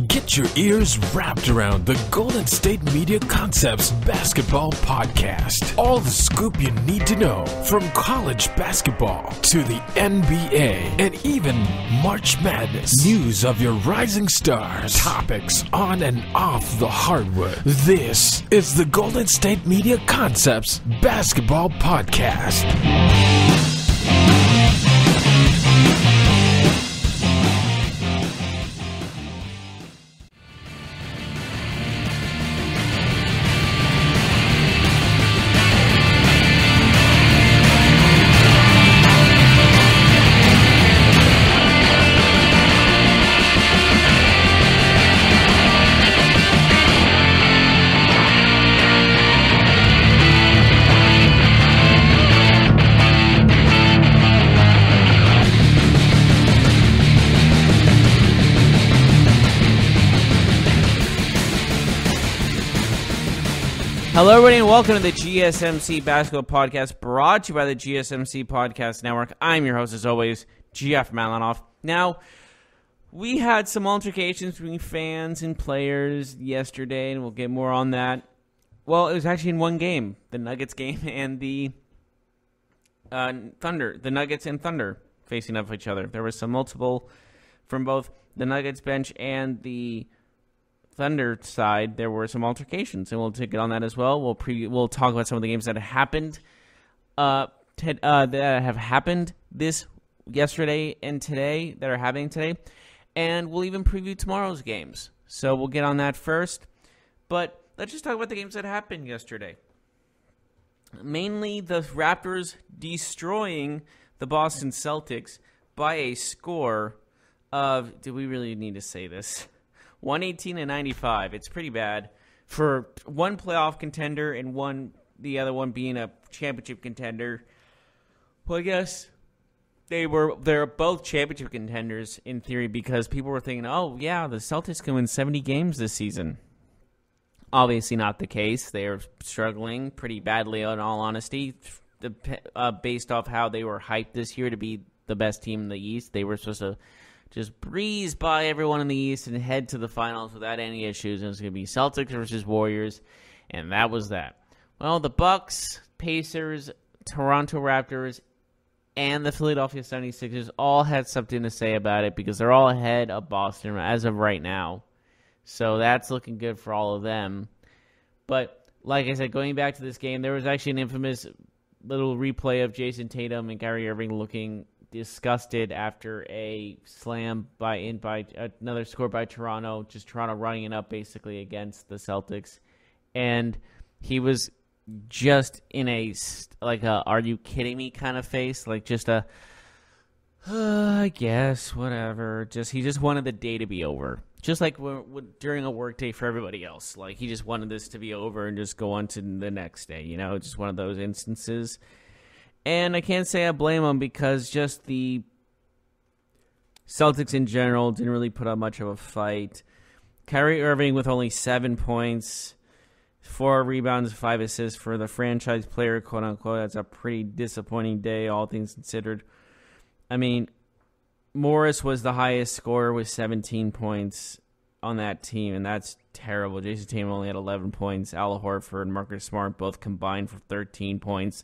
Get your ears wrapped around the Golden State Media Concepts Basketball Podcast. All the scoop you need to know, from college basketball to the NBA and even March Madness. News of your rising stars. Topics on and off the hardwood. This is the Golden State Media Concepts Basketball Podcast. Hello, everybody, and welcome to the GSMC Basketball Podcast, brought to you by the GSMC Podcast Network. I'm your host, as always, Jeff Malinoff. Now, we had some altercations between fans and players yesterday, and we'll get more on that. Well, it was actually in one game, the Nuggets game and the Thunder. The Nuggets and Thunder facing up with each other. There was some multiple from both the Nuggets bench and the Thunder side. There were some altercations, and we'll take it on that as well. We'll talk about some of the games that happened, that have happened yesterday and today, that are happening today, and we'll even preview tomorrow's games. So we'll get on that first, but let's just talk about the games that happened yesterday. Mainly the Raptors destroying the Boston Celtics by a score of, do we really need to say this? 118-95. It's pretty bad for one playoff contender and the other one being a championship contender. Well, I guess they're both championship contenders in theory, because people were thinking, oh yeah, the Celtics can win 70 games this season. Obviously not the case. They are struggling pretty badly, in all honesty, based off how they were hyped this year to be the best team in the East. They were supposed to just breeze by everyone in the East and head to the finals without any issues. And it's going to be Celtics versus Warriors, and that was that. Well, the Bucks, Pacers, Toronto Raptors, and the Philadelphia 76ers all had something to say about it, because they're all ahead of Boston as of right now. So that's looking good for all of them. But like I said, going back to this game, there was actually an infamous little replay of Jason Tatum and Kyrie Irving looking disgusted after a slam by another score by Toronto, just Toronto running it up basically against the Celtics, and he was just in a are you kidding me kind of face, like just a I guess whatever. He just wanted the day to be over, just like during a work day for everybody else. Like, he just wanted this to be over and just go on to the next day. Just one of those instances. And I can't say I blame him, because just the Celtics in general didn't really put up much of a fight. Kyrie Irving with only 7 points, 4 rebounds, 5 assists for the franchise player, quote-unquote. That's a pretty disappointing day, all things considered. I mean, Morris was the highest scorer with 17 points on that team, and that's terrible. Jason Tatum only had 11 points. Al Horford and Marcus Smart both combined for 13 points.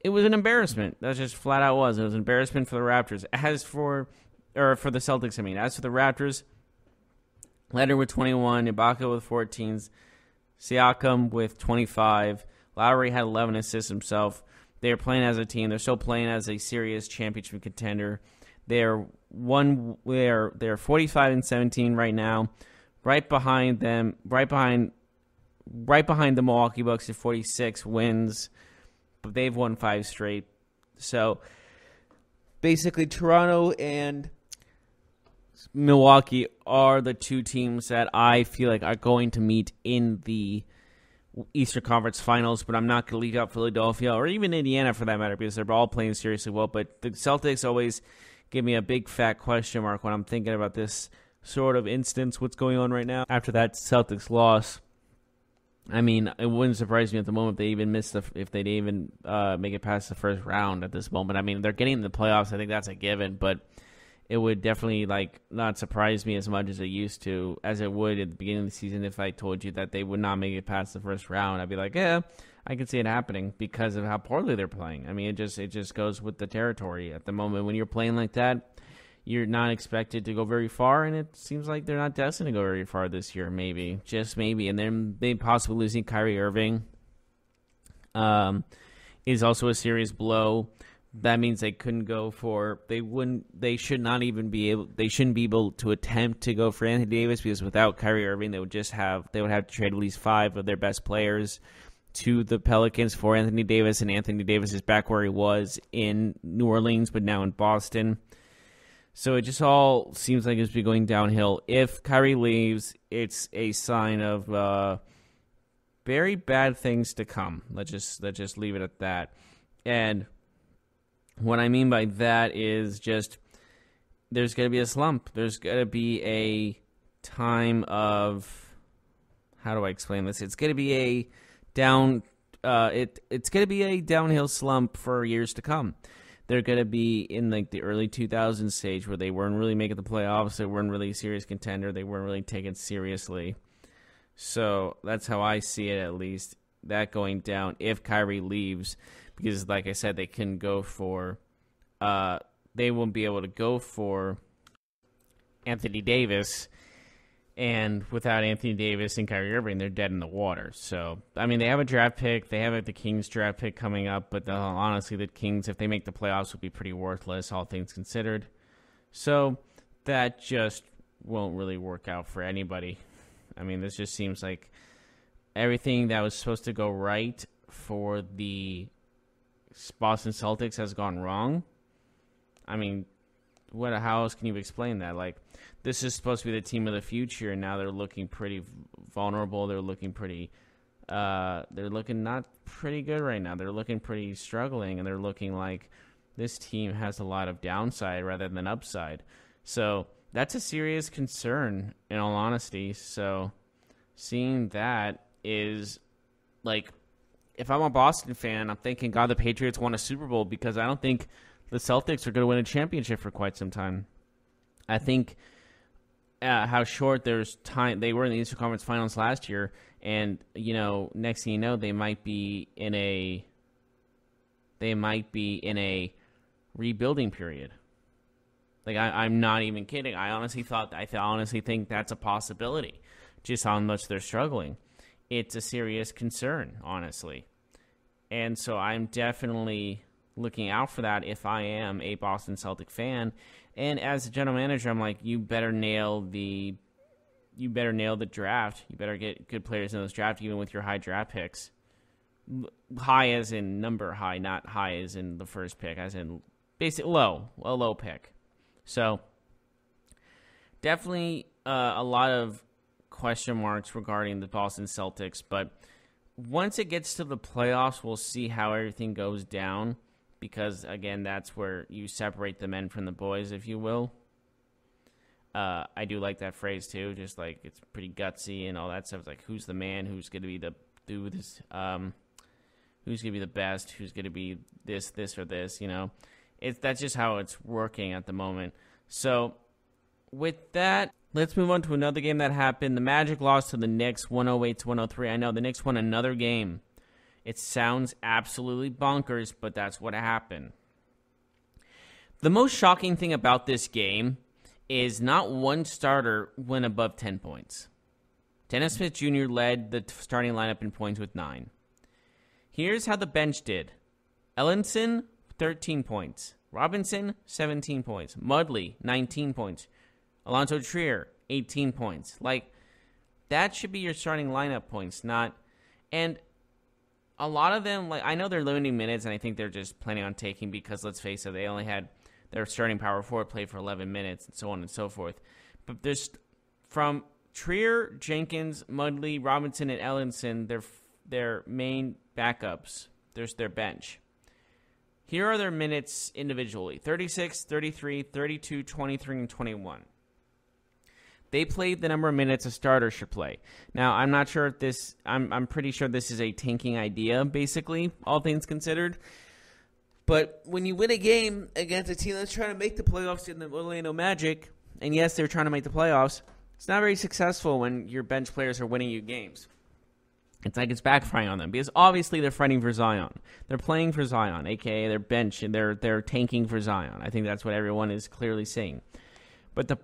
It was an embarrassment. That just flat out was. It was an embarrassment for the Raptors. For the Celtics, I mean. As for the Raptors, Leonard with 21, Ibaka with 14s, Siakam with 25. Lowry had 11 assists himself. They are playing as a team. They're still playing as a serious championship contender. They're 45-17 right now. Right behind the Milwaukee Bucks at 46 wins. But they've won 5 straight. So basically, Toronto and Milwaukee are the two teams that I feel like are going to meet in the Eastern Conference Finals, but I'm not going to leave out Philadelphia or even Indiana for that matter, because they're all playing seriously well. But the Celtics always give me a big fat question mark when I'm thinking about this sort of instance, what's going on right now after that Celtics loss. I mean, it wouldn't surprise me at the moment if they even if they'd even make it past the first round at this moment. I mean, they're getting in the playoffs. I think that's a given, but it would definitely not surprise me as much as it would at the beginning of the season if I told you that they would not make it past the first round. I'd be like, yeah, I can see it happening because of how poorly they're playing. I mean, it just goes with the territory at the moment. When you're playing like that, you're not expected to go very far, and it seems like they're not destined to go very far this year, maybe. Just maybe. And then they possibly losing Kyrie Irving is also a serious blow. That means they couldn't go for they shouldn't be able to attempt to go for Anthony Davis, because without Kyrie Irving they would have to trade at least 5 of their best players to the Pelicans for Anthony Davis, and Anthony Davis is back where he was in New Orleans but now in Boston. So it just all seems like it's been going downhill. If Kyrie leaves, it's a sign of very bad things to come. Let's just leave it at that. And what I mean by that is just there's going to be a slump. There's going to be a time of, how do I explain this? It's going to be a it's going to be a downhill slump for years to come. They're going to be in the early 2000s stage where they weren't really making the playoffs. They weren't really a serious contender. They weren't really taken seriously. So that's how I see it, at least, that going down if Kyrie leaves. Because, like I said, they couldn't go for they won't be able to go for Anthony Davis. And without Anthony Davis and Kyrie Irving, they're dead in the water. So, I mean, they have a draft pick. They have the Kings draft pick coming up. But honestly, the Kings, if they make the playoffs, will be pretty worthless, all things considered. So that just won't really work out for anybody. I mean, this just seems like everything that was supposed to go right for the Boston Celtics has gone wrong. I mean, how else can you explain that? This is supposed to be the team of the future, and now they're looking pretty vulnerable. They're looking not pretty good right now. They're looking pretty struggling, and they're looking like this team has a lot of downside rather than upside. So that's a serious concern, in all honesty. So seeing that is if I'm a Boston fan, I'm thinking, God, the Patriots won a Super Bowl, because I don't think the Celtics are going to win a championship for quite some time. I think how short there's time. They were in the Eastern Conference Finals last year, and next thing you know, they might be in a rebuilding period. I'm not even kidding. I honestly think that's a possibility, just how much they're struggling. It's a serious concern, honestly. And so I'm definitely looking out for that if I am a Boston Celtic fan. And as a general manager, I'm like, you better nail the draft. You better get good players in this draft, even with your high draft picks. High as in number high, not high as in the first pick, as in basically a low pick. So definitely a lot of question marks regarding the Boston Celtics, but once it gets to the playoffs, we'll see how everything goes down, because again, that's where you separate the men from the boys, if you will. I do like that phrase too, just it's pretty gutsy and all that stuff. It's who's the man, who's going to be who's going to be the best, who's going to be this or this, that's just how it's working at the moment. So with that, let's move on to another game that happened. The Magic lost to the Knicks 108-103. I know the Knicks won another game. It sounds absolutely bonkers, but that's what happened. The most shocking thing about this game is not one starter went above 10 points. Dennis Smith Jr. led the starting lineup in points with 9. Here's how the bench did. Ellenson, 13 points. Robinson, 17 points. Mudley, 19 points. Alonzo Trier, 18 points. That should be your starting lineup points, not... And a lot of them, I know they're limiting minutes, and I think they're just planning on taking, because, let's face it, they only had their starting power forward play for 11 minutes, and so on and so forth. But there's, from Trier, Jenkins, Mudley, Robinson, and Ellenson, their main backups. There's their bench. Here are their minutes individually: 36, 33, 32, 23, and 21. They played the number of minutes a starter should play. Now, I'm not sure if this... I'm pretty sure this is a tanking idea, basically, all things considered. But when you win a game against a team that's trying to make the playoffs in the Orlando Magic, and yes, they're trying to make the playoffs, it's not very successful when your bench players are winning you games. It's like it's backfiring on them because obviously they're fighting for Zion. They're playing for Zion, a.k.a. their bench, and they're tanking for Zion. I think that's what everyone is clearly saying. But the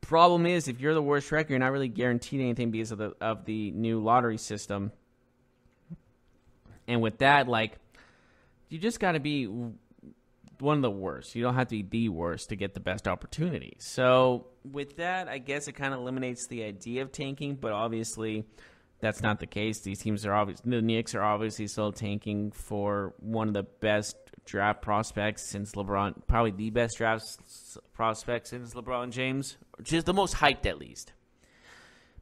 problem is, if you're the worst record, you're not really guaranteed anything because of the new lottery system. And with that, like, you just got to be one of the worst. You don't have to be the worst to get the best opportunity. So with that, I guess it kind of eliminates the idea of tanking, but obviously that's not the case. These teams are the Knicks are obviously still tanking for one of the best draft prospects since LeBron, probably the best draft prospect since LeBron James, which is the most hyped at least,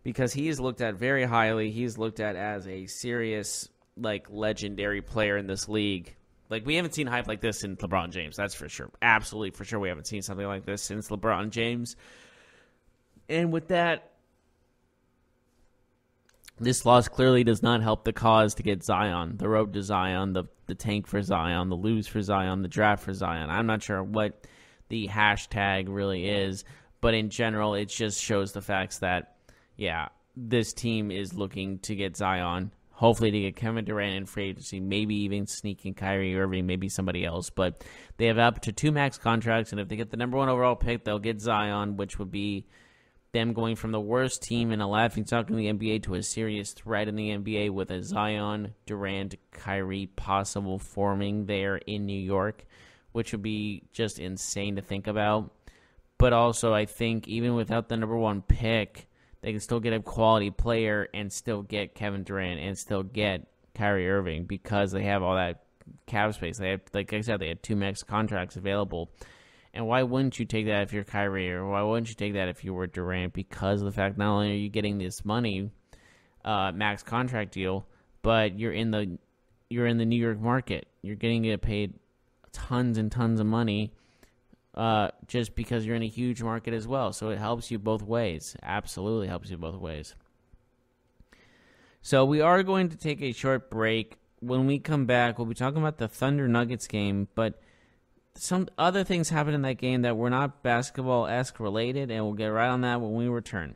because he is looked at very highly. He's looked at as a serious, like, legendary player in this league. Like, we haven't seen hype like this since LeBron James, that's for sure. Absolutely, for sure, we haven't seen something like this since LeBron James. And with that, this loss clearly does not help the cause to get Zion, the road to Zion, the tank for Zion, the lose for Zion, the draft for Zion. I'm not sure what the hashtag really is, but in general, it just shows the facts that, yeah, this team is looking to get Zion, hopefully to get Kevin Durant in free agency, maybe even sneak in Kyrie Irving, maybe somebody else. But they have up to 2 max contracts, and if they get the number 1 overall pick, they'll get Zion, which would be them going from the worst team in a laughingstock in the NBA to a serious threat in the NBA with a Zion, Durant, Kyrie possible forming there in New York, which would be just insane to think about. But also, I think even without the number 1 pick, they can still get a quality player and still get Kevin Durant and still get Kyrie Irving because they have all that cap space. They have, like I said, they had 2 max contracts available. And why wouldn't you take that if you're Kyrie, or why wouldn't you take that if you were Durant? Because of the fact not only are you getting this money, max contract deal, but you're in the New York market. You're getting paid tons and tons of money, just because you're in a huge market as well. So it helps you both ways. Absolutely helps you both ways. So we are going to take a short break. When we come back, we'll be talking about the Thunder Nuggets game, but some other things happened in that game that were not basketball-esque related, and we'll get right on that when we return.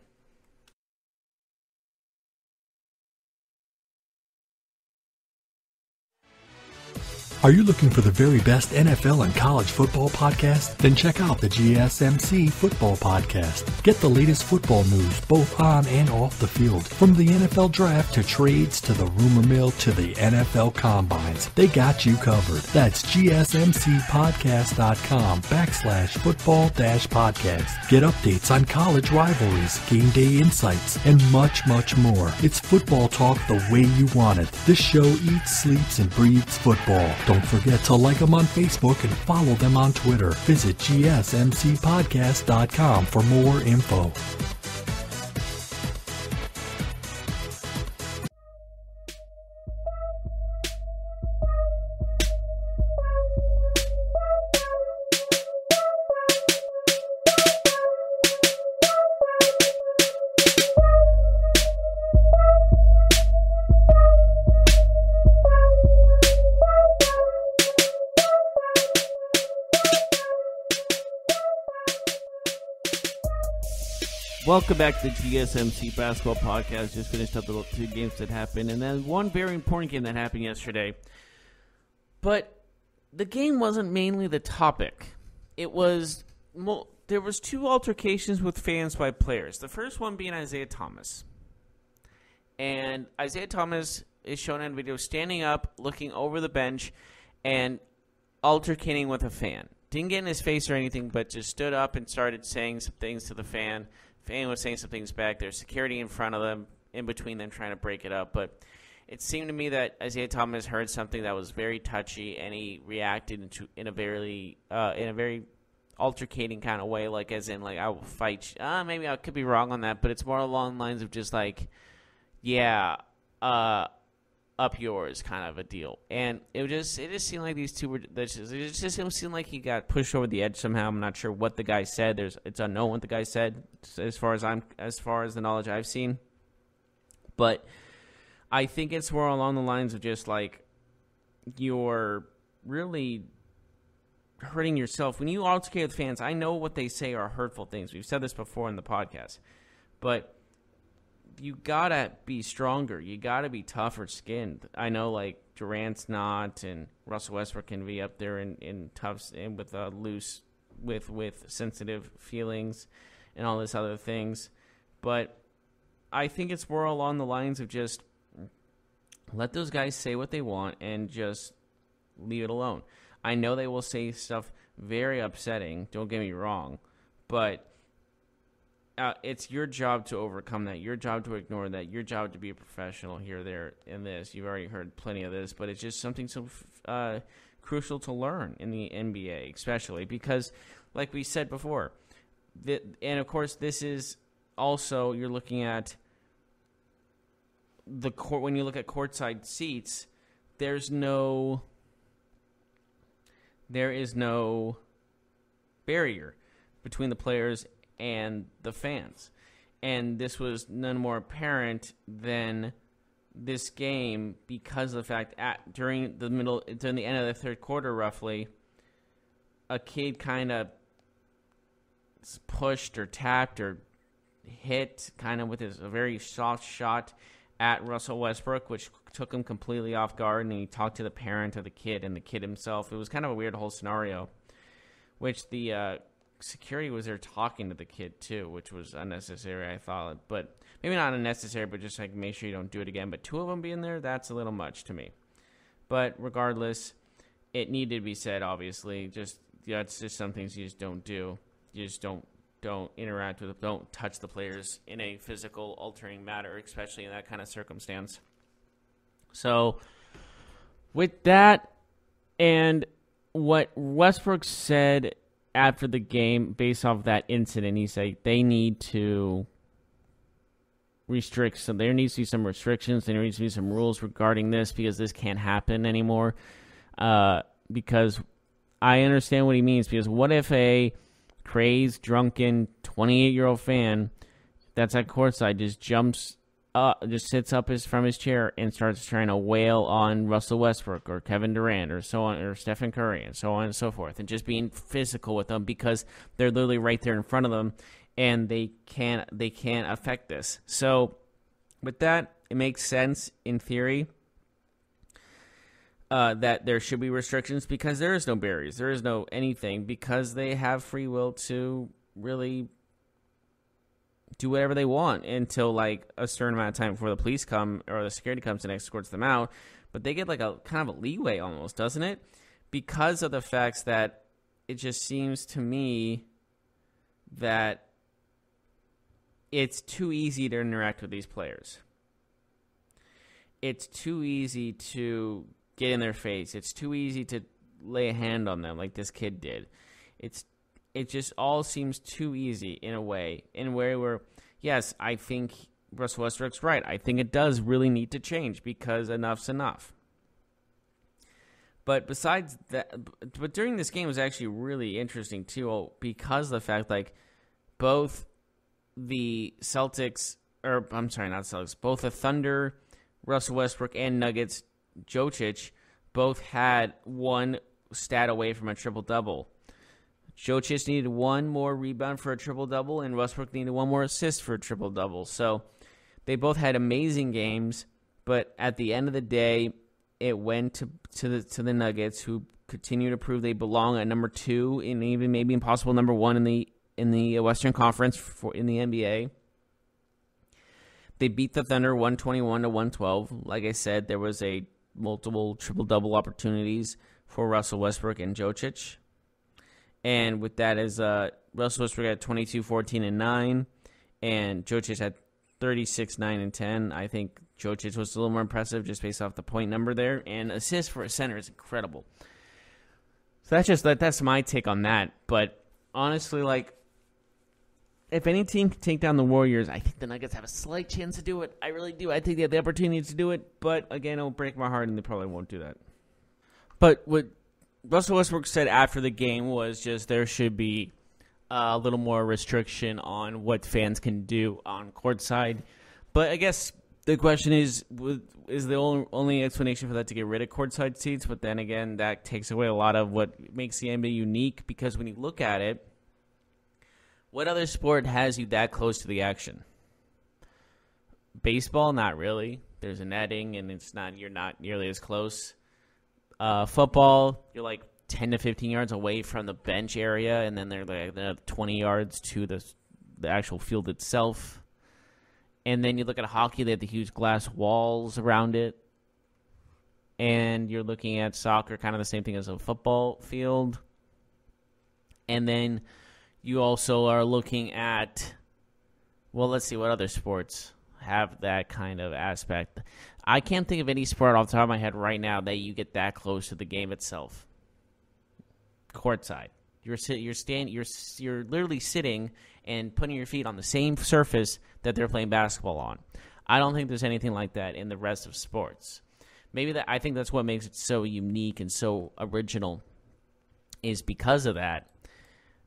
Are you looking for the very best NFL and college football podcast? Then check out the GSMC Football Podcast. Get the latest football news both on and off the field. From the NFL Draft to trades to the rumor mill to the NFL Combines, they got you covered. That's GSMCpodcast.com/football-podcast. Get updates on college rivalries, game day insights, and much, much more. It's football talk the way you want it. This show eats, sleeps, and breathes football. Don't forget to like them on Facebook and follow them on Twitter. Visit GSMCpodcast.com for more info. Welcome back to the GSMC Basketball Podcast. Just finished up the 2 games that happened, and then one very important game that happened yesterday. But the game wasn't mainly the topic. There was 2 altercations with fans by players. The first one being Isaiah Thomas. And Isaiah Thomas is shown in video standing up, looking over the bench, and altercating with a fan. Didn't get in his face or anything, but just stood up and started saying some things to the fan. Fan was saying some things back. There's security in front of them, in between them, trying to break it up. But it seemed to me that Isaiah Thomas heard something that was very touchy, and he reacted in a very altercating kind of way, like as in, like, I will fight you. Maybe I could be wrong on that, but it's more along the lines of just like, yeah, up yours kind of a deal. And it just seemed like these two were, it just seemed like he got pushed over the edge somehow. I'm not sure what the guy said. It's unknown what the guy said as far as the knowledge I've seen. But I think it's more along the lines of just like, you're really hurting yourself. When you altercate with fans, I know what they say are hurtful things. We've said this before in the podcast. But you got to be stronger. You got to be tougher skinned. I know, like, Durant's not, and Russell Westbrook can be up there in tough and with loose, with sensitive feelings and all this other things. But I think it's more along the lines of just let those guys say what they want and just leave it alone. I know they will say stuff very upsetting, don't get me wrong, but it's your job to overcome that, your job to ignore that, your job to be a professional here, there, in this. You've already heard plenty of this, but it's just something so crucial to learn in the NBA, especially because, like we said before, and of course this is also, you're looking at the court. When you look at courtside seats, there is no barrier between the players and the fans. And this was none more apparent than this game because of the fact during the end of the third quarter, roughly, a kid kind of pushed or tapped or hit kind of with a very soft shot at Russell Westbrook, which took him completely off guard, and he talked to the parent of the kid and the kid himself. It was kind of a weird whole scenario, which the security was there talking to the kid too, which was unnecessary, I thought. But maybe not unnecessary, but just like make sure you don't do it again. But two of them being there, that's a little much to me. But regardless, it needed to be said, obviously. It's just some things you just don't do. You just don't interact with them, don't touch the players in a physical altering matter, especially in that kind of circumstance. So with that, and what Westbrook said after the game based off that incident, he said they need to restrict some. There needs to be some restrictions. There needs to be some rules regarding this because this can't happen anymore. Because I understand what he means. Because what if a crazed, drunken, 28-year-old fan that's at courtside just jumps up, just sits up from his chair and starts trying to wail on Russell Westbrook or Kevin Durant or so on, or Stephen Curry and so on and so forth, and just being physical with them because they're literally right there in front of them and they can't affect this. So with that, it makes sense in theory that there should be restrictions because there is no barriers. There is no anything because they have free will to really do whatever they want until like a certain amount of time before the police come or the security comes and escorts them out. But they get like a kind of a leeway almost, doesn't it? Because of the facts that it just seems to me that it's too easy to interact with these players. It's too easy to get in their face. It's too easy to lay a hand on them like this kid did. It just all seems too easy in a way. In where yes, I think Russell Westbrook's right. I think it does really need to change because enough's enough. But besides that, but during this game was actually really interesting too because of the fact like both the Celtics, or I'm sorry, not Celtics, both the Thunder, Russell Westbrook, and Nuggets, Jokic, both had one stat away from a triple-double. Jokic needed one more rebound for a triple-double, and Westbrook needed one more assist for a triple-double. So they both had amazing games, but at the end of the day, it went to the Nuggets, who continue to prove they belong at number 2 and even maybe impossible number 1 in the Western Conference in the NBA. They beat the Thunder 121-112. Like I said, there was a multiple triple-double opportunities for Russell Westbrook and Jokic. And with that is Russell Westbrook had 22, 14, and 9, and Jokic had 36, 9, and 10. I think Jokic was a little more impressive just based off the point number there, and assist for a center is incredible. So that's my take on that. But honestly, like, if any team can take down the Warriors, I think the Nuggets have a slight chance to do it. I really do. I think they have the opportunity to do it. But, again, it'll break my heart, and they probably won't do that. But what Russell Westbrook said after the game was just there should be a little more restriction on what fans can do on courtside. But I guess The question is the only explanation for that to get rid of courtside seats? But then again, that takes away a lot of what makes the NBA unique, because when you look at it, what other sport has you that close to the action? Baseball, not really. There's a netting, and you're not nearly as close. Football, you're like 10 to 15 yards away from the bench area, and then they're like 20 yards to the actual field itself. And then you look at hockey, they have the huge glass walls around it. And you're looking at soccer, kind of the same thing as a football field. And then you also are looking at, well, let's see, what other sports have that kind of aspect. I can't think of any sport off the top of my head right now that you get that close to the game itself. Courtside. You're literally sitting and putting your feet on the same surface that they're playing basketball on. I don't think there's anything like that in the rest of sports. I think that's what makes it so unique and so original, is because of that.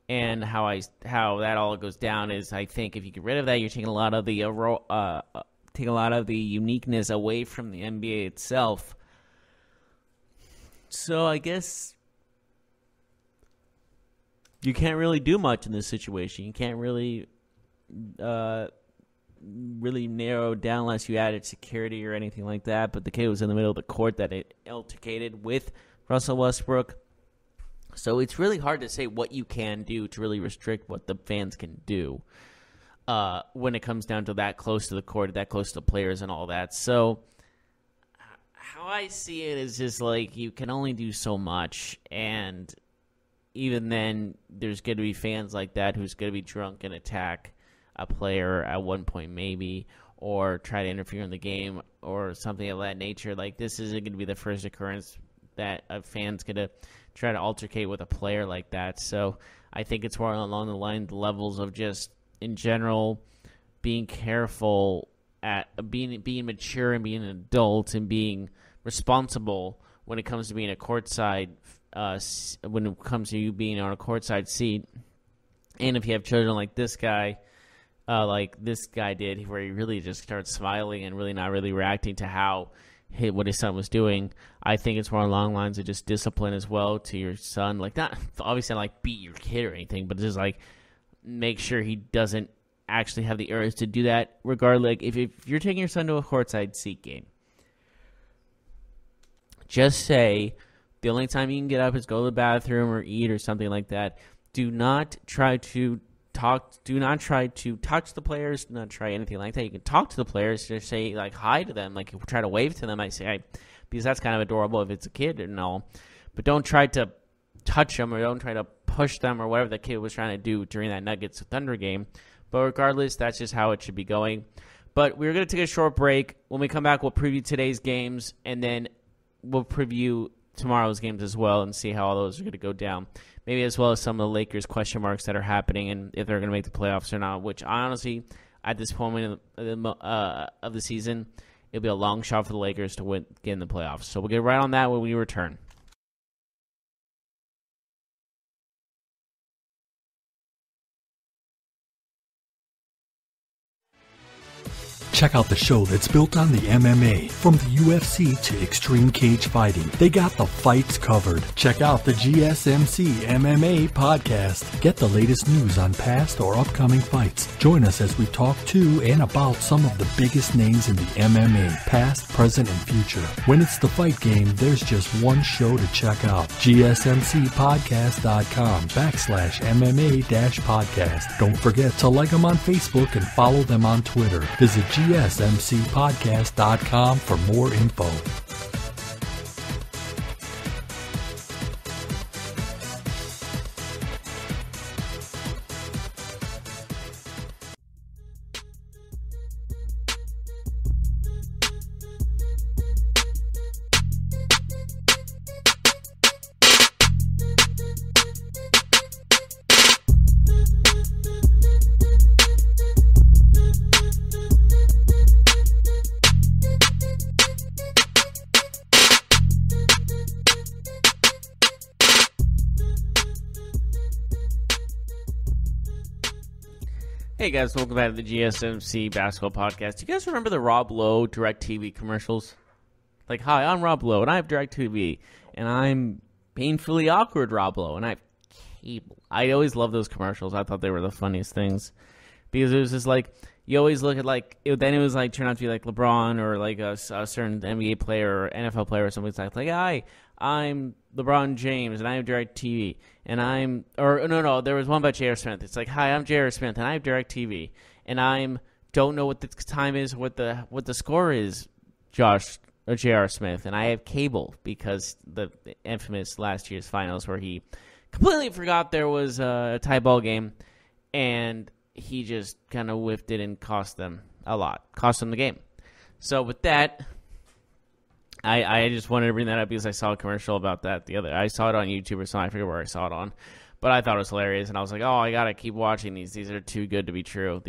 And how that all goes down is, I think if you get rid of that, you're taking a lot of the uniqueness away from the NBA itself. So I guess you can't really do much in this situation. You can't really narrow down unless you added security or anything like that. But the kid was in the middle of the court that it altercated with Russell Westbrook. So it's really hard to say what you can do to really restrict what the fans can do when it comes down to that close to the court, that close to players and all that. So how I see it is just like you can only do so much, and even then there's going to be fans like that who's going to be drunk and attack a player at one point maybe, or try to interfere in the game or something of that nature. Like, this isn't going to be the first occurrence that a fan's going to try to altercate with a player like that. So I think it's more along the levels of just, in general, being careful at being mature and being an adult and being responsible when it comes to being a courtside, when it comes to you being on a courtside seat. And if you have children like this guy did, where he really just started smiling and really not really reacting to what his son was doing, I think it's more along lines of just discipline as well to your son. Like, not obviously not like beat your kid or anything, but just like make sure he doesn't actually have the urge to do that. Regardless, like if you're taking your son to a courtside seat game, just say the only time you can get up is go to the bathroom or eat or something like that. Do not try to talk. Do not try to touch the players. Do not try anything like that. You can talk to the players. Just say, like, hi to them. Like, try to wave to them. Because that's kind of adorable if it's a kid and all. But don't try to touch them, or don't try to push them, or whatever the kid was trying to do during that Nuggets Thunder game. But regardless, that's just how it should be going. But we're going to take a short break. When we come back, we'll preview today's games, and then we'll preview tomorrow's games as well and see how all those are going to go down. Maybe as well as some of the Lakers question marks that are happening and if they're going to make the playoffs or not, which honestly, at this point of the season, it'll be a long shot for the Lakers to get in the playoffs. So we'll get right on that when we return. Check out the show that's built on the MMA. From the UFC to extreme cage fighting, they got the fights covered. Check out the GSMC MMA podcast. Get the latest news on past or upcoming fights. Join us as we talk to and about some of the biggest names in the MMA, past, present, and future. When it's the fight game, there's just one show to check out. GSMCpodcast.com/MMA-podcast. Don't forget to like them on Facebook and follow them on Twitter. Visit GSMCpodcast.com for more info. Hey guys, welcome back to the GSMC Basketball Podcast. Do you guys remember the Rob Lowe DirecTV commercials? Like, hi, I'm Rob Lowe, and I have DirecTV, and I'm painfully awkward Rob Lowe, and I have cable. I always loved those commercials. I thought they were the funniest things. Because it was just like, you always look at like, then it was like, turned out to be like LeBron or like a certain NBA player or NFL player or something like, hi, I'm LeBron James and I have DirecTV. And there was one about J.R. Smith. It's like, hi, I'm J.R. Smith and I have DirecTV. And don't know what the time is, what the score is, J.R. Smith. And I have cable because the infamous last year's finals where he completely forgot there was a tie ball game and he just kind of whiffed it and cost them a lot. Cost them the game. So with that, I just wanted to bring that up because I saw a commercial about that I saw it on YouTube or something. I forget where I saw it on. But I thought it was hilarious, and I was like, oh, I got to keep watching these. These are too good to be true.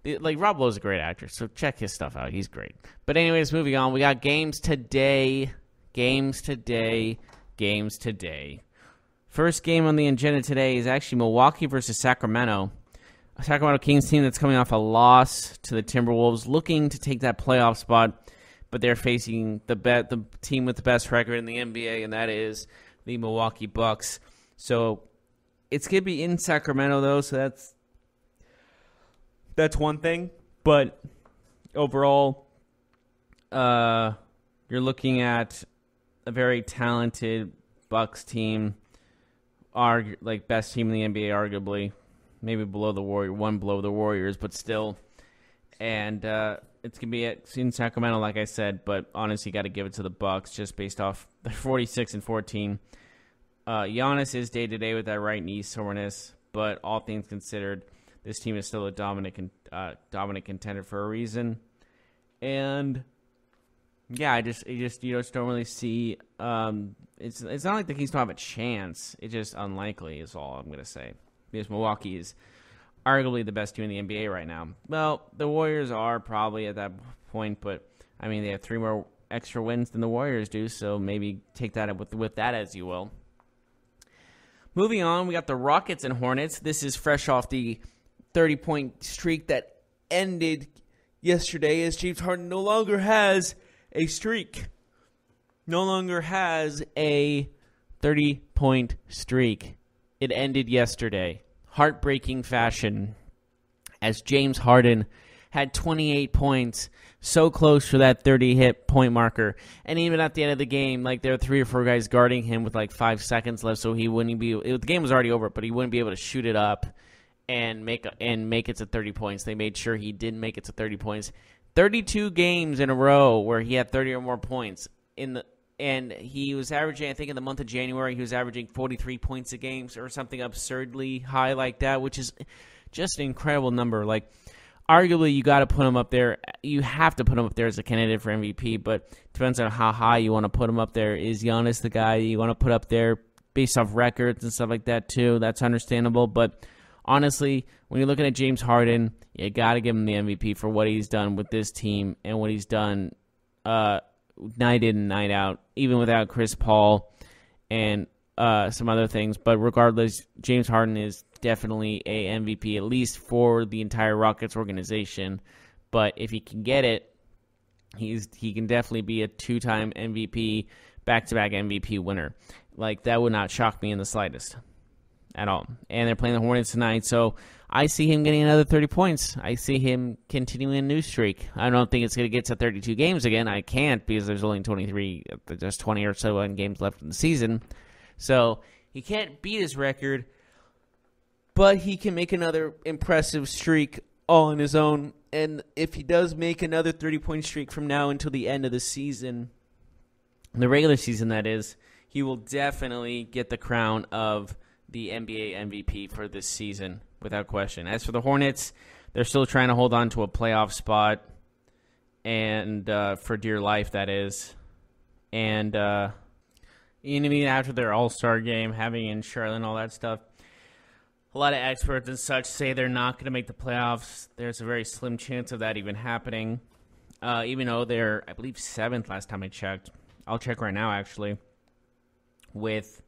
Rob Lowe's a great actor, so check his stuff out. He's great. But anyways, moving on. We got games today. First game on the agenda today is actually Milwaukee versus Sacramento. A Sacramento Kings team that's coming off a loss to the Timberwolves, looking to take that playoff spot, but they're facing the team with the best record in the NBA, and that is the Milwaukee Bucks. So it's going to be in Sacramento, though, so that's one thing. But overall, you're looking at a very talented Bucks team, best team in the NBA, arguably. Maybe below the Warriors, but still. And it's going to be in Sacramento, like I said, but honestly, got to give it to the Bucks just based off the 46-14. Giannis is day-to-day with that right knee soreness, but all things considered, this team is still a dominant contender for a reason. And yeah, you just don't really see. It's not like the Kings don't have a chance. It's just unlikely, is all I'm going to say. Because Milwaukee is arguably the best team in the NBA right now. Well, the Warriors are probably at that point, but I mean they have 3 more extra wins than the Warriors do, so maybe take that with that as you will. Moving on, we got the Rockets and Hornets. This is fresh off the 30-point streak that ended yesterday as James Harden no longer has a streak. No longer has a 30-point streak. It ended yesterday. Heartbreaking fashion as James Harden had 28 points, so close to that 30-hit point marker. And even at the end of the game, there were 3 or 4 guys guarding him with 5 seconds left, so he wouldn't be. The game was already over, but he wouldn't be able to shoot it up and make it to 30 points. They made sure he didn't make it to 30 points. 32 games in a row where he had 30 or more points and he was averaging, I think in the month of January, he was averaging 43 points a game or something absurdly high like that, which is just an incredible number. Arguably, you got to put him up there. You have to put him up there as a candidate for MVP, but it depends on how high you want to put him up there. Is Giannis the guy you want to put up there based off records and stuff like that too? That's understandable, but honestly, when you're looking at James Harden, you got to give him the MVP for what he's done with this team and what he's done night in and night out, even without Chris Paul and some other things. But regardless, James Harden is definitely a MVP, at least for the entire Rockets organization. But if he can get it, he can definitely be a 2-time MVP, back-to-back MVP winner. That would not shock me in the slightest at all. And they're playing the Hornets tonight, so I see him getting another 30 points. I see him continuing a new streak. I don't think it's going to get to 32 games again. I can't because there's only 20 or so games left in the season. So he can't beat his record, but he can make another impressive streak all on his own. And if he does make another 30-point streak from now until the end of the season, the regular season that is, he will definitely get the crown of the NBA MVP for this season, without question. As for the Hornets, they're still trying to hold on to a playoff spot, and for dear life, that is. And even after their All-Star game, having in Charlotte and all that stuff, a lot of experts and such say they're not going to make the playoffs. There's a very slim chance of that even happening, even though they're, I believe, 7th last time I checked. I'll check right now, actually, with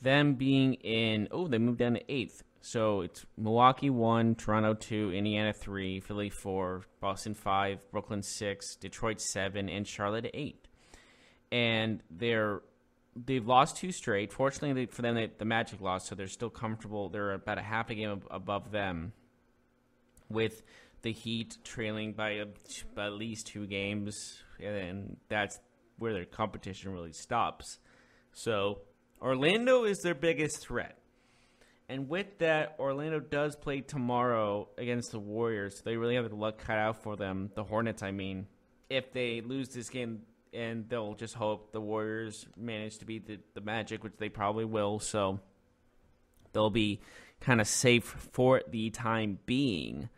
them being in, they moved down to 8th. So it's Milwaukee 1, Toronto 2, Indiana 3, Philly 4, Boston 5, Brooklyn 6, Detroit 7, and Charlotte 8. And they've lost 2 straight. Fortunately for them, the Magic lost, so they're still comfortable. They're about a half a game above them, with the Heat trailing by at least 2 games, and that's where their competition really stops. So Orlando is their biggest threat. And with that, Orlando does play tomorrow against the Warriors. So they really have the luck cut out for them, the Hornets, I mean. If they lose this game, and they'll just hope the Warriors manage to beat the Magic, which they probably will. So they'll be kind of safe for the time being,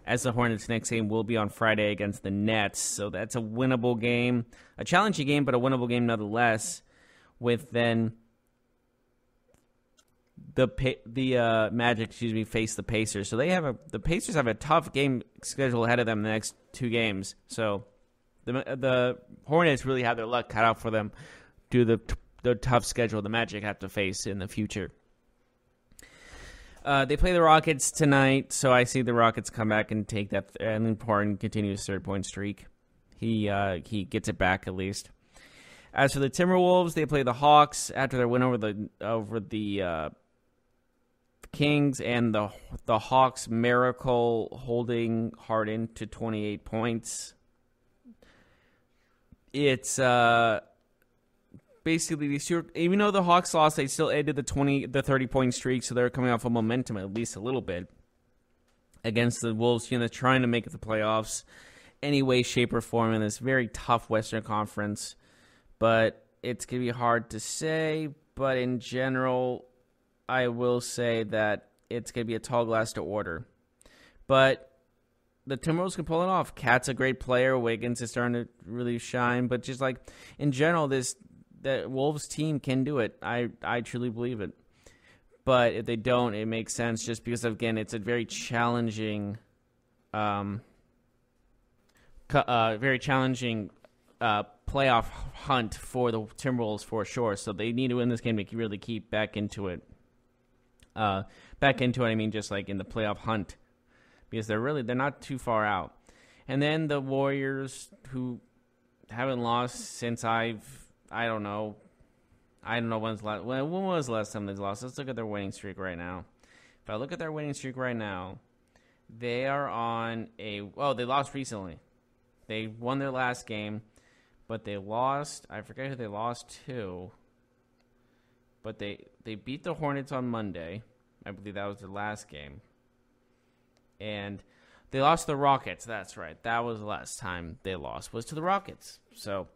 as the Hornets' next game will be on Friday against the Nets. So that's a winnable game. A challenging game, but a winnable game nonetheless, with then the Magic, face the Pacers. So the Pacers have a tough game schedule ahead of them the next 2 games. So the Hornets really have their luck cut out for them due to the tough schedule the Magic have to face in the future. They play the Rockets tonight, so I see the Rockets come back and take that and important continuous 3-point streak. He gets it back at least. As for the Timberwolves, they play the Hawks after their win over the Kings, and the Hawks miracle holding Harden to 28 points. It's basically even though the Hawks lost, they still ended the 30-point streak, so they're coming off of momentum at least a little bit against the Wolves. Trying to make it the playoffs any way, shape, or form in this very tough Western Conference. But it's gonna be hard to say. But in general, I will say that it's gonna be a tall glass to order. But the Timberwolves can pull it off. Cat's a great player. Wiggins is starting to really shine. But just like in general, that Wolves team can do it. I truly believe it. But if they don't, it makes sense just because, again, it's a very challenging, playoff hunt for the Timberwolves for sure. So they need to win this game to really keep back into it. I mean, just like in the playoff hunt, because they're not too far out. And then the Warriors, who haven't lost since I don't know when was the last time they lost. Let's look at their winning streak right now. If I look at their winning streak right now, they are on they lost recently. They won their last game, but they lost. I forget who they lost to. But they beat the Hornets on Monday. I believe that was their last game. And they lost to the Rockets. That's right. That was the last time they lost, was to the Rockets. So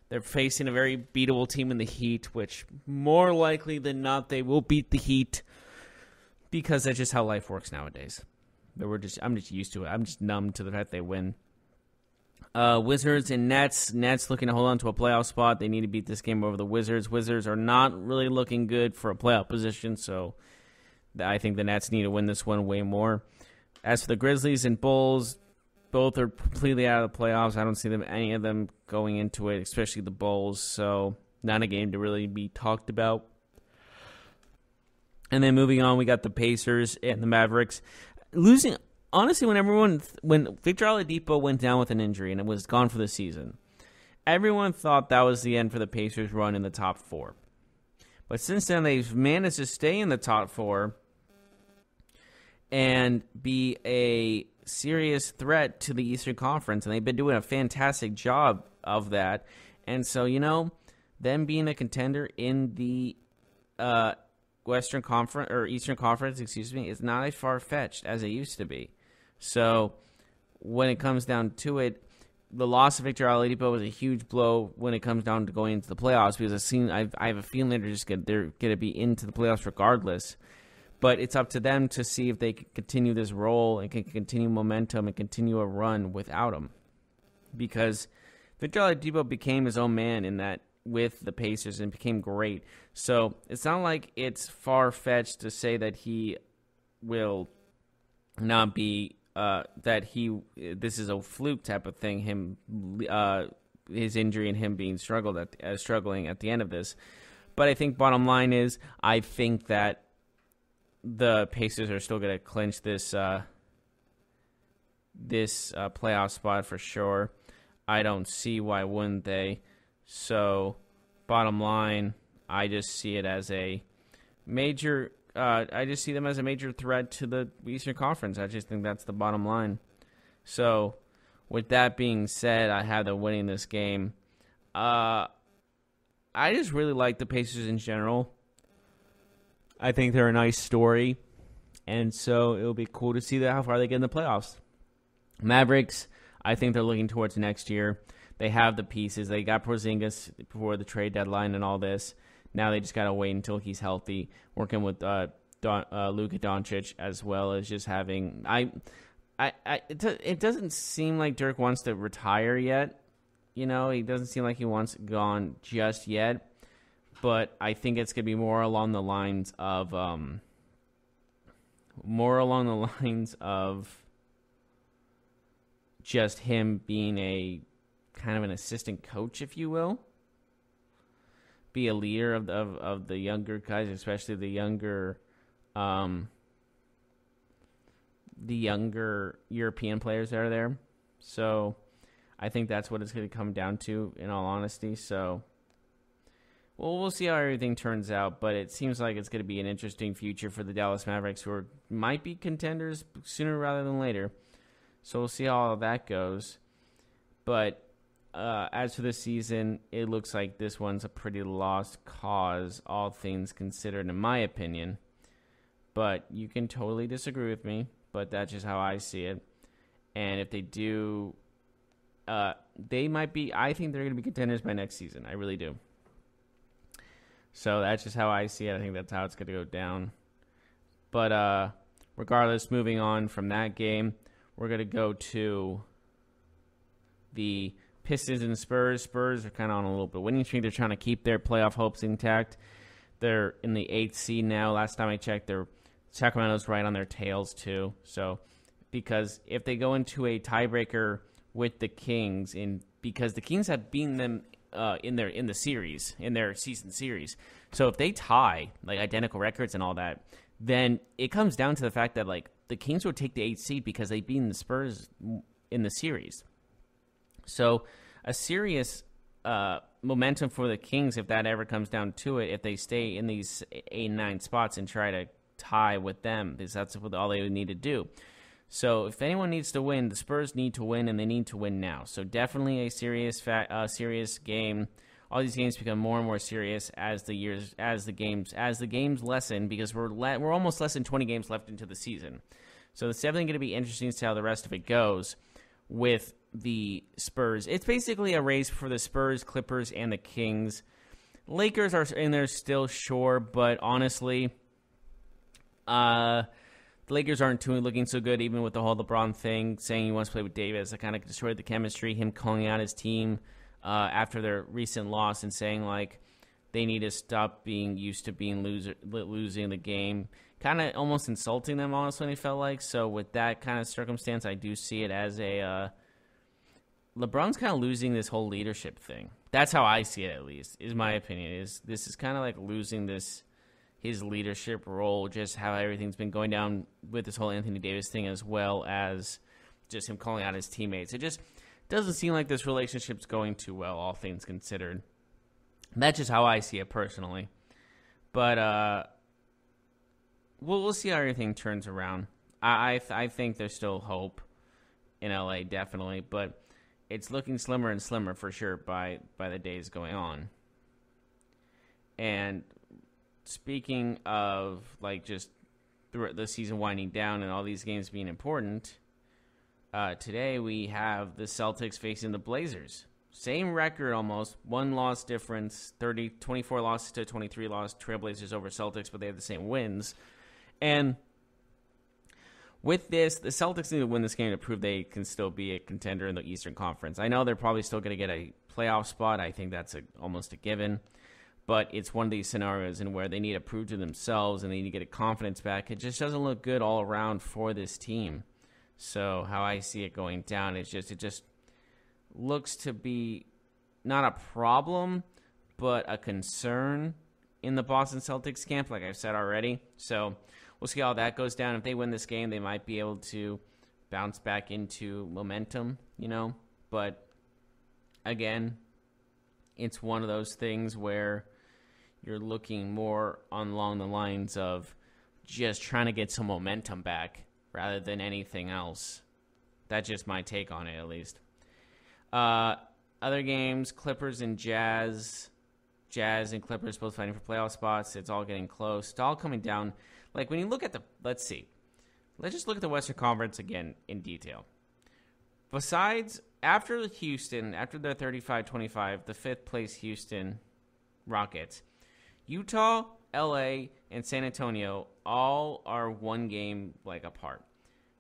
they're facing a very beatable team in the Heat, which more likely than not they will beat the Heat, because that's just how life works nowadays. I'm just used to it. I'm just numb to the fact they win. Wizards and Nets. Nets looking to hold on to a playoff spot. They need to beat this game over the Wizards. Wizards are not really looking good for a playoff position, so I think the Nets need to win this one way more. As for the Grizzlies and Bulls, both are completely out of the playoffs. I don't see any of them going into it, especially the Bulls, so not a game to really be talked about. And then moving on, we got the Pacers and the Mavericks. Losing, honestly, when Victor Oladipo went down with an injury and it was gone for the season, everyone thought that was the end for the Pacers' run in the top 4. But since then, they've managed to stay in the top 4 and be a serious threat to the Eastern Conference, and they've been doing a fantastic job of that. And so, them being a contender in the Western Conference, or Eastern Conference, is not as far-fetched as it used to be. So when it comes down to it, the loss of Victor Oladipo was a huge blow when it comes down to going into the playoffs, because I have a feeling they're going to be into the playoffs regardless. But it's up to them to see if they can continue this role and can continue momentum and continue a run without him. Because Victor Oladipo became his own man with the Pacers and became great. So it's not like it's far-fetched to say that he will not be this is a fluke type of thing. His injury and him being struggling at the end of this. But I think bottom line is, I think that the Pacers are still going to clinch this playoff spot for sure. I don't see why wouldn't they. So, bottom line, I just see it as a major. I just see them as a major threat to the Eastern Conference. I just think that's the bottom line. So, with that being said, I have them winning this game. I just really like the Pacers in general. I think they're a nice story, and so it'll be cool to see how far they get in the playoffs. Mavericks, I think they're looking towards next year. They have the pieces. They got Porzingis before the trade deadline and all this. Now they just got to wait until he's healthy, working with Luka Doncic, as well as just having it doesn't seem like Dirk wants to retire yet. You know, he doesn't seem like he wants gone just yet. But I think it's going to be more along the lines of just him being a kind of an assistant coach, if you will. Be a leader of the younger guys, especially the younger European players that are there. So I think that's what it's going to come down to, in all honesty. So, well, we'll see how everything turns out, but it seems like it's going to be an interesting future for the Dallas Mavericks, who might be contenders sooner rather than later. So we'll see how all of that goes. But as for this season, it looks like this one's a pretty lost cause, all things considered, in my opinion. But you can totally disagree with me, but that's just how I see it. And if they do, they might be, I think they're going to be contenders by next season. I really do. So that's just how I see it. I think that's how it's going to go down. But regardless, moving on from that game, we're going to go to the Pistons and Spurs. Spurs are kind of on a little bit winning streak. They're trying to keep their playoff hopes intact. They're in the 8th seed now. Last time I checked, Sacramento's right on their tails too. So, because if they go into a tiebreaker with the Kings, because the Kings have beaten them in their season series, so if they tie like identical records and all that, then it comes down to the fact that like the Kings would take the 8th seed because they beat the Spurs in the series. So a serious momentum for the Kings if that ever comes down to it, if they stay in these 8 and 9 spots and try to tie with them, because that's all they would need to do. So if anyone needs to win, the Spurs need to win, and they need to win now. So definitely a serious game. All these games become more and more serious as the games lessen, because we're almost less than 20 games left into the season. So it's definitely going to be interesting to see how the rest of it goes with the Spurs. It's basically a race for the Spurs, Clippers, and the Kings. Lakers are in there still, sure, but honestly, the Lakers aren't looking so good, even with the whole LeBron thing, saying he wants to play with Davis. That kind of destroyed the chemistry, him calling out his team after their recent loss and saying, like, they need to stop being used to being losing the game. Kind of almost insulting them, honestly, it felt like. So with that kind of circumstance, I do see it as a LeBron's kind of losing this whole leadership thing. That's how I see it, at least, is my opinion. This is kind of like losing his leadership role, just how everything's been going down with this whole Anthony Davis thing, as well as just him calling out his teammates. It just doesn't seem like this relationship's going too well, all things considered. That's just how I see it personally. But we'll see how everything turns around. I think there's still hope in LA, definitely, but it's looking slimmer and slimmer for sure by the days going on. And speaking of like just the season winding down and all these games being important, today we have the Celtics facing the Blazers. Same record almost, 1 loss difference, 24 losses to 23 loss, Trailblazers over Celtics, but they have the same wins. And with this, the Celtics need to win this game to prove they can still be a contender in the Eastern Conference. I know they're probably still going to get a playoff spot. I think that's almost a given. But it's one of these scenarios in where they need to prove to themselves and they need to get a confidence back. It just doesn't look good all around for this team. So how I see it going down is it just looks to be not a problem, but a concern in the Boston Celtics camp, like I've said already. So we'll see how that goes down. If they win this game, they might be able to bounce back into momentum, But, again, it's one of those things where you're looking more along the lines of just trying to get some momentum back rather than anything else. That's just my take on it, at least. Other games, Clippers and Jazz. Jazz and Clippers both fighting for playoff spots. It's all getting close. It's all coming down. Like, when you look at let's see. Let's just look at the Western Conference again in detail. Besides, after Houston, after their 35-25, the fifth-place Houston Rockets, Utah, LA, and San Antonio all are one game apart.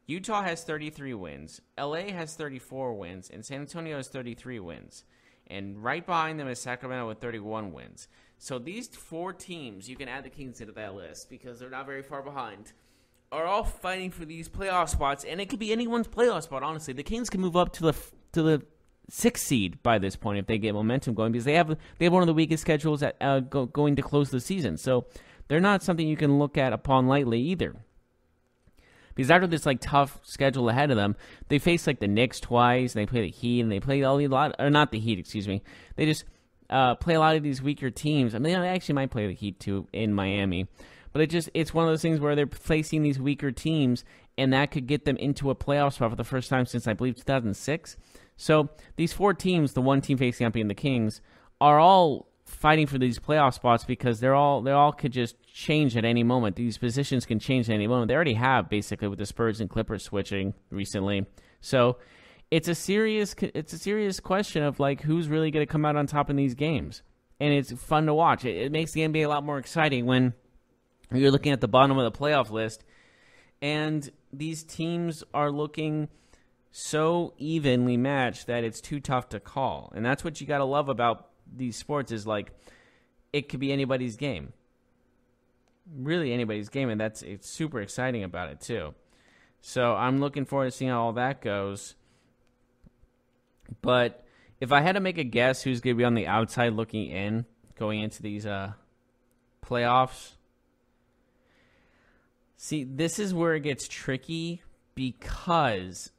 Utah has 33 wins, LA has 34 wins, and San Antonio has 33 wins. And right behind them is Sacramento with 31 wins. So these four teams, you can add the Kings into that list because they're not very far behind, are all fighting for these playoff spots, and it could be anyone's playoff spot, honestly. The Kings can move up to the 6th seed by this point if they get momentum going, because they have one of the weakest schedules going to close the season. So they're not something you can look at upon lightly either. Because after this tough schedule ahead of them, they face the Knicks twice, and they play the Heat, and they play not the Heat, excuse me. They just play a lot of these weaker teams. I mean, they actually might play the Heat too in Miami. But it's one of those things where they're facing these weaker teams, and that could get them into a playoff spot for the first time since, I believe, 2006. So these four teams, the one team facing up being the Kings, are all fighting for these playoff spots because they all could just change at any moment. These positions can change at any moment. They already have, basically, with the Spurs and Clippers switching recently. So it's a serious question of who's really going to come out on top in these games, and it's fun to watch. It makes the NBA a lot more exciting when you're looking at the bottom of the playoff list, and these teams are looking so evenly matched that it's too tough to call. And that's what you got to love about these sports is it could be anybody's game. Really anybody's game, and it's super exciting about it too. So I'm looking forward to seeing how all that goes. But if I had to make a guess who's going to be on the outside looking in going into these playoffs, see, this is where it gets tricky because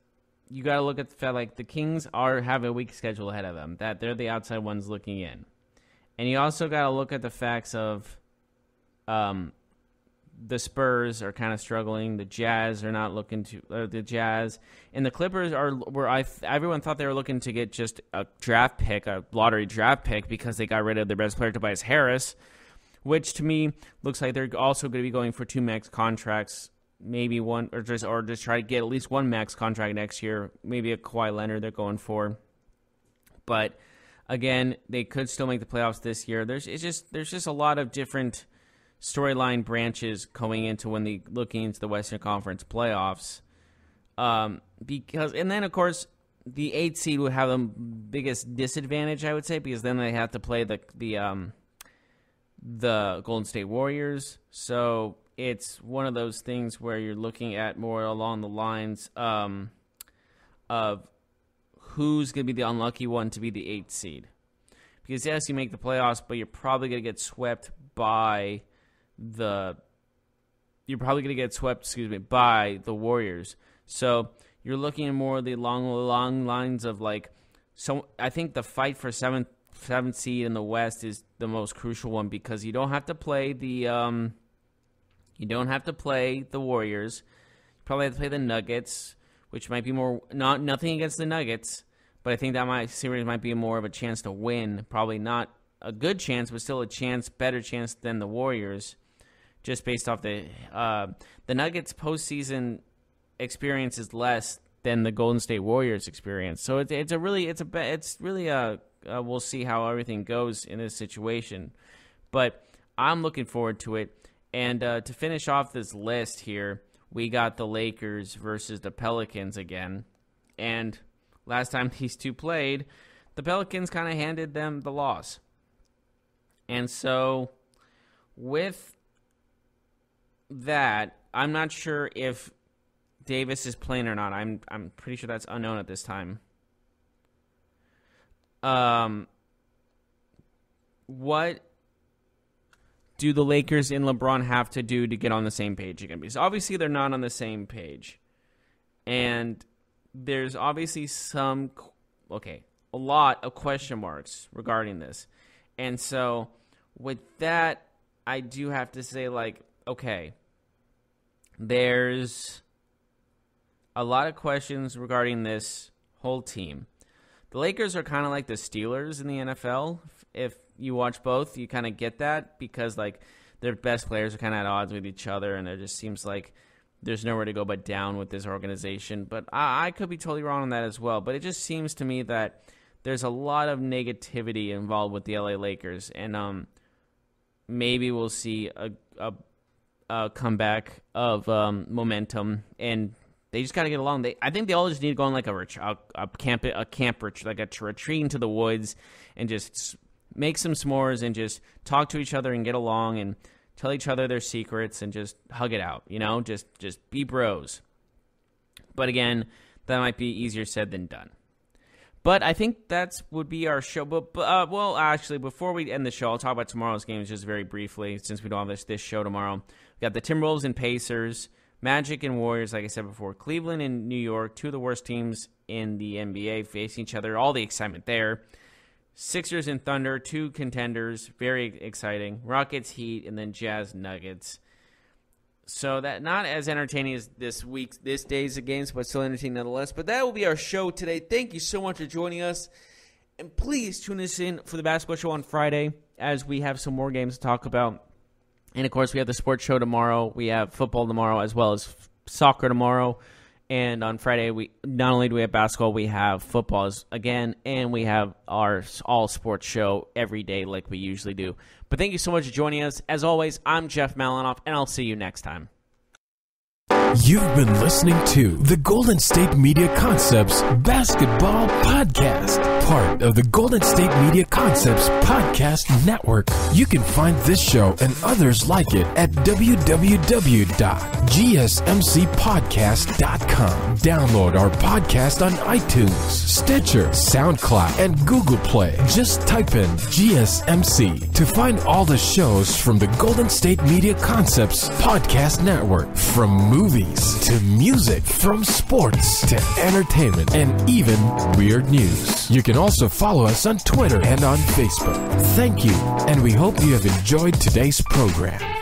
you got to look at the fact the Kings have a weak schedule ahead of them, that they're the outside ones looking in. And you also got to look at the facts of the Spurs are kind of struggling. The Jazz are not looking to the Jazz, and the Clippers everyone thought they were looking to get just a draft pick, a lottery draft pick, because they got rid of their best player, Tobias Harris, which to me looks like they're also going to be going for 2 max contracts, maybe one, or just try to get at least 1 max contract next year, maybe a Kawhi Leonard they're going for. But again, they could still make the playoffs this year. There's just a lot of different storyline branches going into looking into the Western Conference playoffs. And then of course the 8th seed would have the biggest disadvantage, I would say, because then they have to play the Golden State Warriors. So it's one of those things where you're looking at more along the lines of who's going to be the unlucky one to be the 8th seed. Because yes, you make the playoffs, but you're probably going to get swept by the Warriors. So you're looking at more of the long lines of so I think the fight for seventh seed in the West is the most crucial one, because you don't have to play the Warriors. You probably have to play the Nuggets, which might be more nothing against the Nuggets, but I think that series might be more of a chance to win. Probably not a good chance, but still better chance than the Warriors, just based off the Nuggets postseason experience is less than the Golden State Warriors experience. So we'll see how everything goes in this situation, but I'm looking forward to it. And to finish off this list here, we got the Lakers versus the Pelicans again. And last time these two played, the Pelicans kind of handed them the loss. And so with that, I'm not sure if Davis is playing or not. I'm pretty sure that's unknown at this time. What do the Lakers and LeBron have to do to get on the same page again? Because obviously they're not on the same page. And there's obviously a lot of question marks regarding this. And so with that, I do have to say, like, okay, there's a lot of questions regarding this whole team. The Lakers are kind of like the Steelers in the NFL. If you watch both, you kind of get that because, like, their best players are kind of at odds with each other, and it just seems like there's nowhere to go but down with this organization. But I could be totally wrong on that as well. But it just seems to me that there's a lot of negativity involved with the LA Lakers, and maybe we'll see a comeback of momentum, and they just got to get along. I think they all just need to go on like a camp retreat into the woods and just make some s'mores and just talk to each other and get along and tell each other their secrets and just hug it out, just be bros. But again, that might be easier said than done. But I think that would be our show. But well, actually, before we end the show, I'll talk about tomorrow's games just very briefly since we don't have this show tomorrow. We got the Timberwolves and Pacers, Magic and Warriors, like I said before, Cleveland and New York, two of the worst teams in the NBA facing each other. All the excitement there. Sixers and Thunder, two contenders, very exciting. Rockets, Heat, and then Jazz, Nuggets. So that not as entertaining as this day's of games, but still entertaining nonetheless. But that will be our show today. Thank you so much for joining us. And please tune us in for the basketball show on Friday as we have some more games to talk about. And, of course, we have the sports show tomorrow. We have football tomorrow as well as soccer tomorrow. And on Friday, we not only do we have basketball, we have football again, and we have our all-sports show every day like we usually do. But thank you so much for joining us. As always, I'm Jeff Malinoff, and I'll see you next time. You've been listening to the Golden State Media Concepts Basketball Podcast, part of the Golden State Media Concepts Podcast Network. You can find this show and others like it at www.gsmcpodcast.com. Download our podcast on iTunes, Stitcher, SoundCloud, and Google Play. Just type in GSMC to find all the shows from the Golden State Media Concepts Podcast Network, from movies to music, from sports to entertainment, and even weird news. You can also follow us on Twitter and on Facebook. Thank you, and we hope you have enjoyed today's program.